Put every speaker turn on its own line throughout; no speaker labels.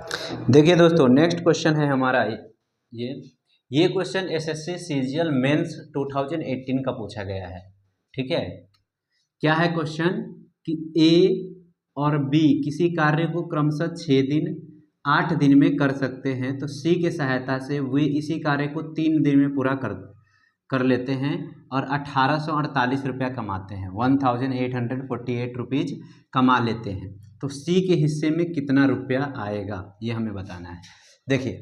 देखिए दोस्तों, next question है हमारा ये ये क्वेश्चन एसएससी सीजीएल मेंस 2018 का पूछा गया है। ठीक है, क्या है क्वेश्चन कि ए और बी किसी कार्य को क्रमशः 6 दिन 8 दिन में कर सकते हैं, तो सी के सहायता से वे इसी कार्य को 3 दिन में पूरा कर लेते हैं और 1848 रुपया कमाते हैं, 1848 रुपीज़ कमा लेते हैं। तो सी के हिस्से में कितना रुपया आएगा ये हमें बताना है। देखिए,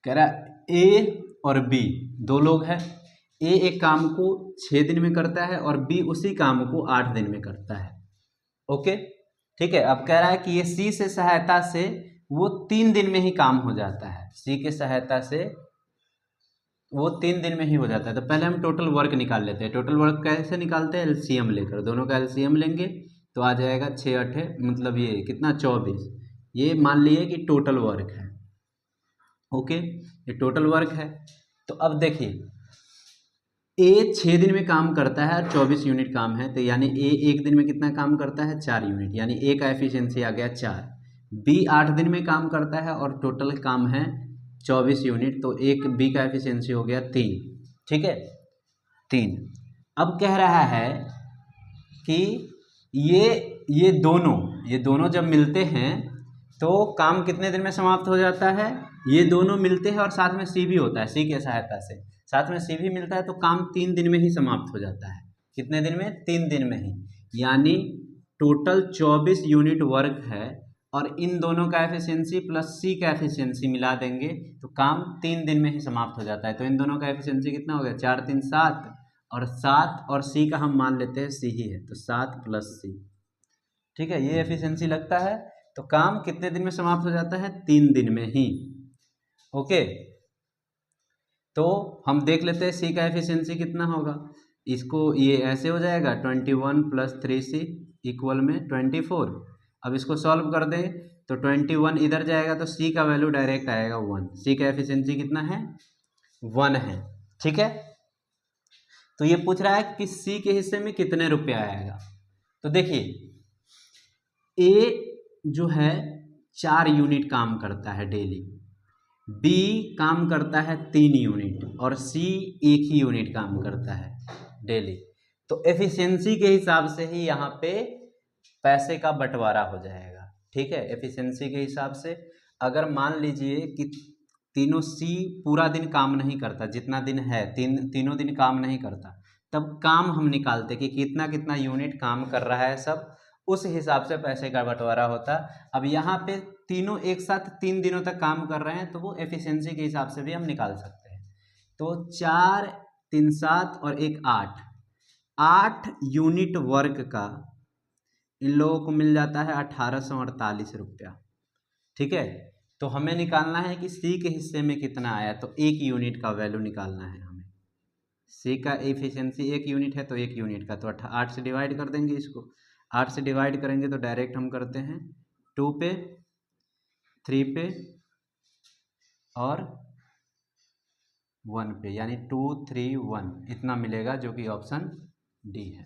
कह रहा ए और बी दो लोग हैं। ए एक काम को 6 दिन में करता है और बी उसी काम को 8 दिन में करता है। ओके, ठीक है। अब कह रहा है कि ये सी से सहायता से वो 3 दिन में ही काम हो जाता है। सी के सहायता से वो 3 दिन में ही हो जाता है। तो पहले हम टोटल वर्क निकाल लेते हैं। टोटल वर्क कैसे निकालते हैं? एलसीएम लेकर, दोनों का एलसीएम लेंगे तो आ जाएगा 6 8 मतलब ये कितना 24। ये मान लिए कि टोटल वर्क है। ओके, ये टोटल वर्क है। तो अब देखिए, ए 6 दिन में काम करता है और 24 यूनिट काम है, तो यानी ए एक दिन में कितना काम करता है? 4 यूनिट, यानी ए का एफिशिएंसी आ गया 4। बी 8 दिन में काम करता है और टोटल काम है 24 यूनिट, तो एक बी का एफिशिएंसी हो गया 3। ठीक है, 3। अब कह रहा है कि ये दोनों जब मिलते हैं तो काम कितने दिन में समाप्त हो जाता है? ये दोनों मिलते हैं और साथ में सी भी होता है, सी की सहायता से साथ में सी भी मिलता है, तो काम 3 दिन में ही समाप्त हो जाता है। कितने दिन में? 3 दिन में ही। यानी टोटल 24 यूनिट वर्क है और इन दोनों का एफिशिएंसी प्लस सी का एफिशिएंसी मिला देंगे तो काम 3 दिन में ही समाप्त हो जाता है। तो इन दोनों का एफिशिएंसी कितना हो गया? 4 3 7 और 7 और सी का हम मान लेते हैं सी ही है, तो 7 प्लस सी। ठीक है, ये एफिशिएंसी लगता है। तो काम कितने दिन में समाप्त हो जाता है? 3 दिन में ही। ओके, तो हम देख लेते हैं सी का एफिशिएंसी कितना होगा। इसको ये ऐसे हो जाएगा 21 प्लस 3C इक्वल में 24। अब इसको सॉल्व कर दें तो 21 इधर जाएगा तो सी का वैल्यू डायरेक्ट आएगा 1। सी का एफिशिएंसी कितना है? 1 है। ठीक है, तो ये पूछ रहा है कि सी के हिस्से में कितने रुपये आएगा। तो देखिए, ए जो है 4 यूनिट काम करता है डेली, बी काम करता है 3 यूनिट और सी 1 ही यूनिट काम करता है डेली। तो एफिशिएंसी के हिसाब से ही यहाँ पे पैसे का बंटवारा हो जाएगा। ठीक है, एफिशिएंसी के हिसाब से अगर मान लीजिए कि तीनों सी पूरा दिन काम नहीं करता, जितना दिन है तीनों दिन काम नहीं करता, तब काम हम निकालते कि कितना कितना यूनिट काम कर रहा है सब, उस हिसाब से पैसे का बंटवारा होता। अब यहाँ पे तीनों एक साथ 3 दिनों तक काम कर रहे हैं तो वो एफिशिएंसी के हिसाब से भी हम निकाल सकते हैं। तो 4 3 7 और 1 8 यूनिट वर्क का इन लोगों को मिल जाता है 1848 रुपया। ठीक है, तो हमें निकालना है कि सी के हिस्से में कितना आया, तो 1 यूनिट का वैल्यू निकालना है हमें। सी का एफिशिएंसी 1 यूनिट है तो 1 यूनिट का, तो 8 से डिवाइड कर देंगे इसको। 8 से डिवाइड करेंगे तो डायरेक्ट हम करते हैं 2 पे 3 पे और 1 पे, यानी 2 3 1 इतना मिलेगा, जो कि ऑप्शन डी है।